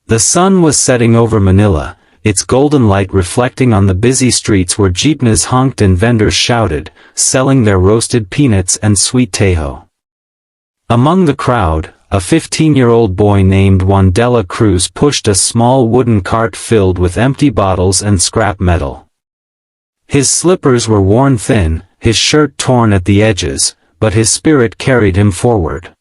The sun was setting over Manila, its golden light reflecting on the busy streets where jeepneys honked and vendors shouted, selling their roasted peanuts and sweet tejo. Among the crowd, a 15-year-old boy named Juan de la Cruz pushed a small wooden cart filled with empty bottles and scrap metal. His slippers were worn thin, his shirt torn at the edges, but his spirit carried him forward.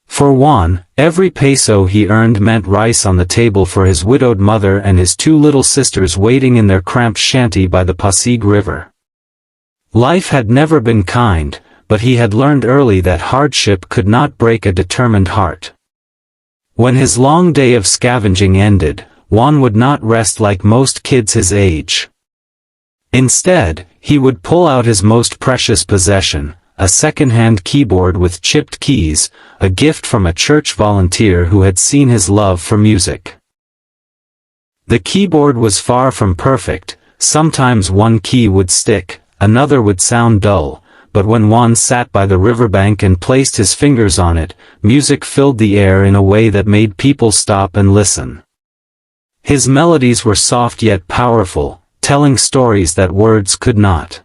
For Juan, every peso he earned meant rice on the table for his widowed mother and his two little sisters waiting in their cramped shanty by the Pasig River. Life had never been kind, but he had learned early that hardship could not break a determined heart. When his long day of scavenging ended, Juan would not rest like most kids his age. Instead, he would pull out his most precious possession, a second-hand keyboard with chipped keys, a gift from a church volunteer who had seen his love for music. The keyboard was far from perfect, sometimes one key would stick, another would sound dull, but when Juan sat by the riverbank and placed his fingers on it, music filled the air in a way that made people stop and listen. His melodies were soft yet powerful, telling stories that words could not.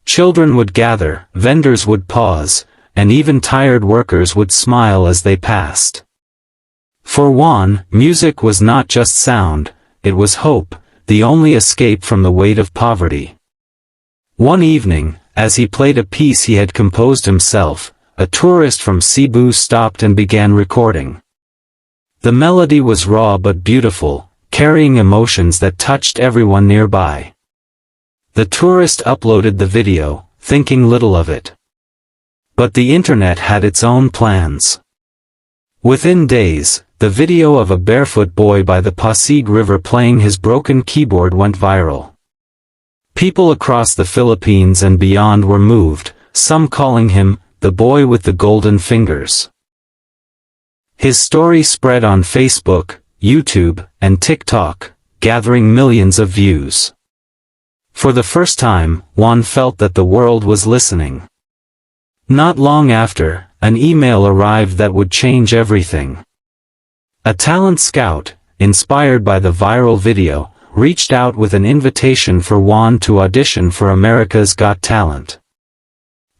Children would gather, vendors would pause, and even tired workers would smile as they passed. For Juan, music was not just sound, it was hope, the only escape from the weight of poverty. One evening, as he played a piece he had composed himself, a tourist from Cebu stopped and began recording. The melody was raw but beautiful, carrying emotions that touched everyone nearby. The tourist uploaded the video, thinking little of it. But the internet had its own plans. Within days, the video of a barefoot boy by the Pasig River playing his broken keyboard went viral. People across the Philippines and beyond were moved, some calling him, the boy with the golden fingers. His story spread on Facebook, YouTube, and TikTok, gathering millions of views. For the first time, Juan felt that the world was listening. Not long after, an email arrived that would change everything. A talent scout, inspired by the viral video, reached out with an invitation for Juan to audition for America's Got Talent.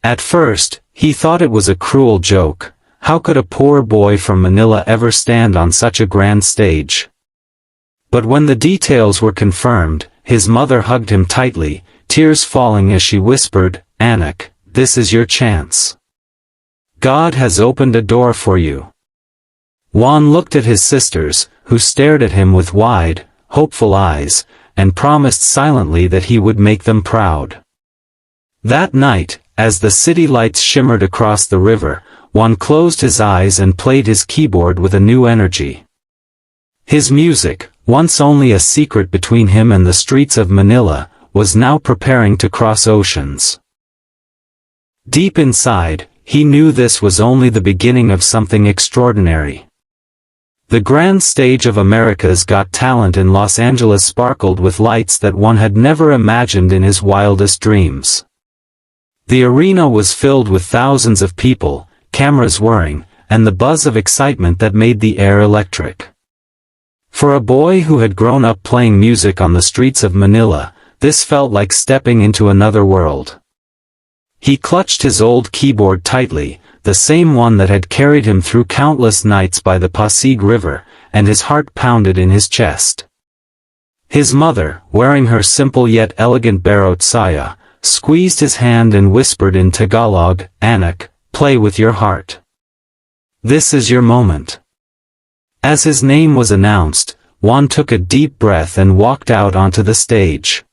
At first, he thought it was a cruel joke. How could a poor boy from Manila ever stand on such a grand stage? But when the details were confirmed, his mother hugged him tightly, tears falling as she whispered, "Anak, this is your chance. God has opened a door for you." Juan looked at his sisters, who stared at him with wide, hopeful eyes, and promised silently that he would make them proud. That night, as the city lights shimmered across the river, Juan closed his eyes and played his keyboard with a new energy. His music, once only a secret between him and the streets of Manila, was now preparing to cross oceans. Deep inside, he knew this was only the beginning of something extraordinary. The grand stage of America's Got Talent in Los Angeles sparkled with lights that one had never imagined in his wildest dreams. The arena was filled with thousands of people, cameras whirring, and the buzz of excitement that made the air electric. For a boy who had grown up playing music on the streets of Manila, this felt like stepping into another world. He clutched his old keyboard tightly, the same one that had carried him through countless nights by the Pasig River, and his heart pounded in his chest. His mother, wearing her simple yet elegant barot saya, squeezed his hand and whispered in Tagalog, "Anak, play with your heart. This is your moment." As his name was announced, Juan took a deep breath and walked out onto the stage.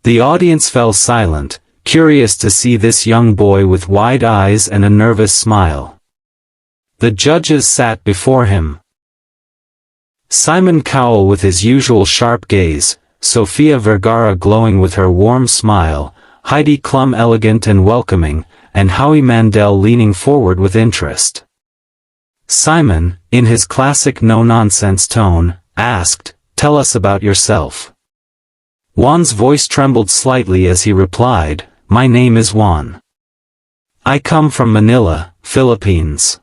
The audience fell silent, curious to see this young boy with wide eyes and a nervous smile. The judges sat before him. Simon Cowell with his usual sharp gaze, Sofia Vergara glowing with her warm smile, Heidi Klum elegant and welcoming, and Howie Mandel leaning forward with interest. Simon, in his classic no-nonsense tone, asked, "Tell us about yourself." Juan's voice trembled slightly as he replied, "My name is Juan. I come from Manila, Philippines.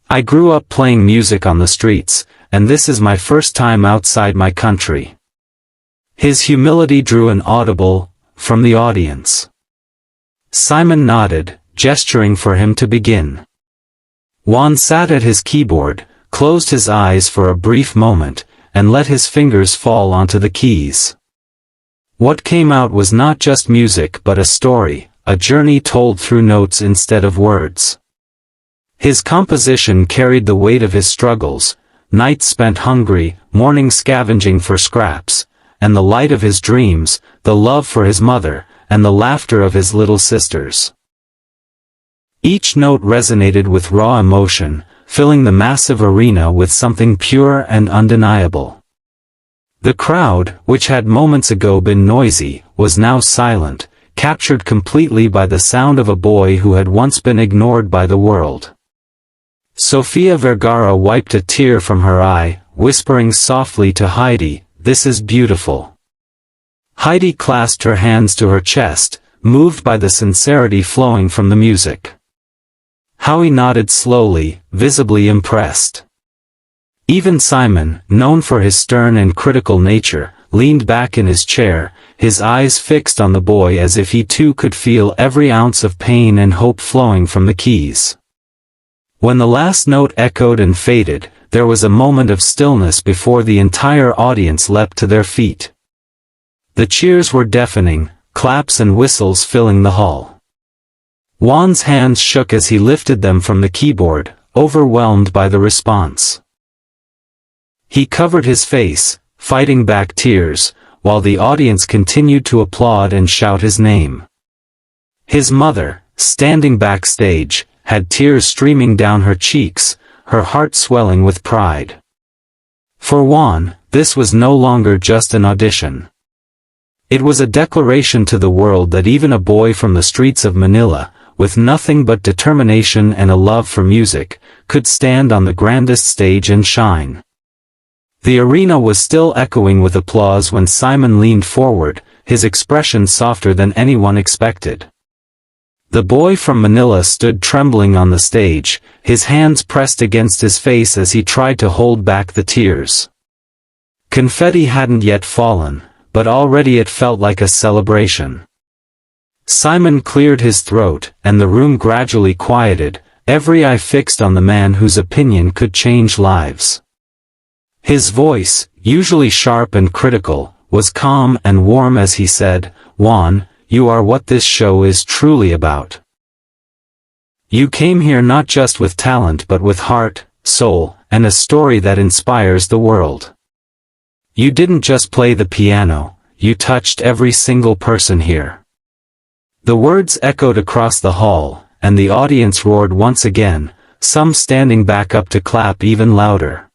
I grew up playing music on the streets, and this is my first time outside my country." His humility drew an audible, from the audience. Simon nodded, gesturing for him to begin. Juan sat at his keyboard, closed his eyes for a brief moment, and let his fingers fall onto the keys. What came out was not just music but a story, a journey told through notes instead of words. His composition carried the weight of his struggles, nights spent hungry, mornings scavenging for scraps, and the light of his dreams, the love for his mother, and the laughter of his little sisters. Each note resonated with raw emotion, filling the massive arena with something pure and undeniable. The crowd, which had moments ago been noisy, was now silent, captured completely by the sound of a boy who had once been ignored by the world. Sofia Vergara wiped a tear from her eye, whispering softly to Heidi, "This is beautiful." Heidi clasped her hands to her chest, moved by the sincerity flowing from the music. Howie nodded slowly, visibly impressed. Even Simon, known for his stern and critical nature, leaned back in his chair, his eyes fixed on the boy as if he too could feel every ounce of pain and hope flowing from the keys. When the last note echoed and faded, there was a moment of stillness before the entire audience leapt to their feet. The cheers were deafening, claps and whistles filling the hall. Juan's hands shook as he lifted them from the keyboard, overwhelmed by the response. He covered his face, fighting back tears, while the audience continued to applaud and shout his name. His mother, standing backstage, had tears streaming down her cheeks, her heart swelling with pride. For Juan, this was no longer just an audition. It was a declaration to the world that even a boy from the streets of Manila, with nothing but determination and a love for music, could stand on the grandest stage and shine. The arena was still echoing with applause when Simon leaned forward, his expression softer than anyone expected. The boy from Manila stood trembling on the stage, his hands pressed against his face as he tried to hold back the tears. Confetti hadn't yet fallen, but already it felt like a celebration. Simon cleared his throat, and the room gradually quieted, every eye fixed on the man whose opinion could change lives. His voice, usually sharp and critical, was calm and warm as he said, "Juan, you are what this show is truly about. You came here not just with talent but with heart, soul, and a story that inspires the world. You didn't just play the piano, you touched every single person here." The words echoed across the hall, and the audience roared once again, some standing back up to clap even louder.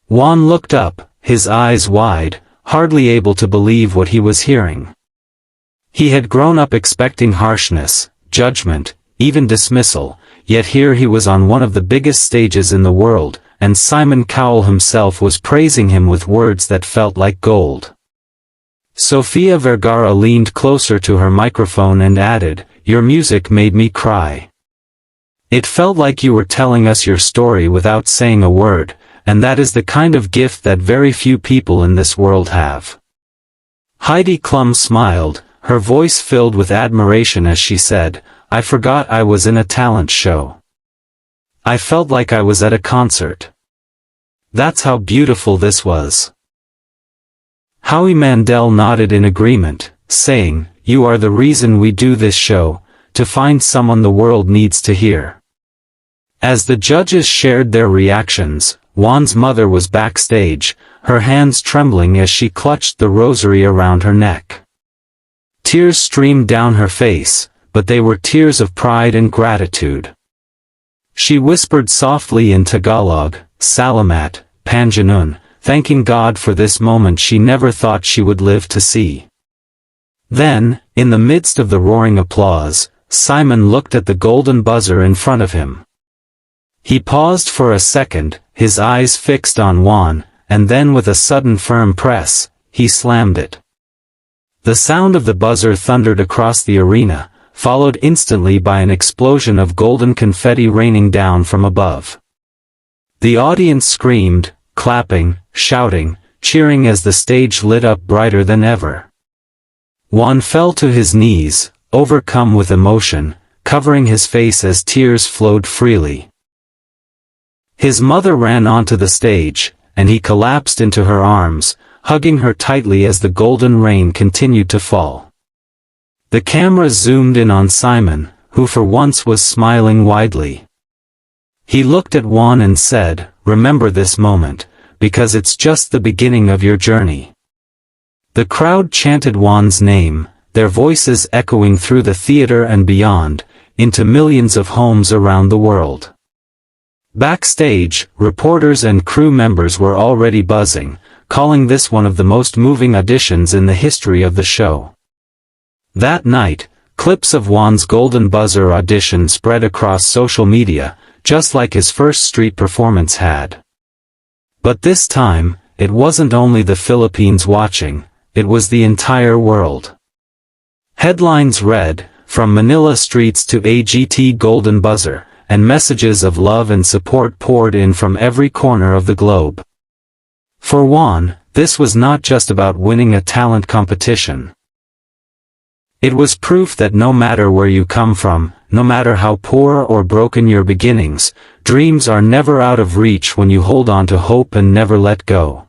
Juan looked up, his eyes wide, hardly able to believe what he was hearing. He had grown up expecting harshness, judgment, even dismissal, yet here he was on one of the biggest stages in the world, and Simon Cowell himself was praising him with words that felt like gold. Sofia Vergara leaned closer to her microphone and added, "Your music made me cry. It felt like you were telling us your story without saying a word, and that is the kind of gift that very few people in this world have." Heidi Klum smiled, her voice filled with admiration as she said, "I forgot I was in a talent show. I felt like I was at a concert. That's how beautiful this was." Howie Mandel nodded in agreement, saying, "You are the reason we do this show, to find someone the world needs to hear." As the judges shared their reactions, Juan's mother was backstage, her hands trembling as she clutched the rosary around her neck. Tears streamed down her face, but they were tears of pride and gratitude. She whispered softly in Tagalog, "Salamat, Panginoon," thanking God for this moment she never thought she would live to see. Then, in the midst of the roaring applause, Simon looked at the golden buzzer in front of him. He paused for a second, his eyes fixed on Juan, and then with a sudden firm press, he slammed it. The sound of the buzzer thundered across the arena, followed instantly by an explosion of golden confetti raining down from above. The audience screamed, clapping, shouting, cheering as the stage lit up brighter than ever. Juan fell to his knees, overcome with emotion, covering his face as tears flowed freely. His mother ran onto the stage, and he collapsed into her arms, hugging her tightly as the golden rain continued to fall. The camera zoomed in on Simon, who for once was smiling widely. He looked at Juan and said, "Remember this moment, because it's just the beginning of your journey." The crowd chanted Juan's name, their voices echoing through the theater and beyond, into millions of homes around the world. Backstage, reporters and crew members were already buzzing, calling this one of the most moving auditions in the history of the show. That night, clips of Juan's Golden Buzzer audition spread across social media, just like his first street performance had. But this time, it wasn't only the Philippines watching, it was the entire world. Headlines read, "From Manila streets to AGT Golden Buzzer," and messages of love and support poured in from every corner of the globe. For Juan, this was not just about winning a talent competition. It was proof that no matter where you come from, no matter how poor or broken your beginnings, dreams are never out of reach when you hold on to hope and never let go.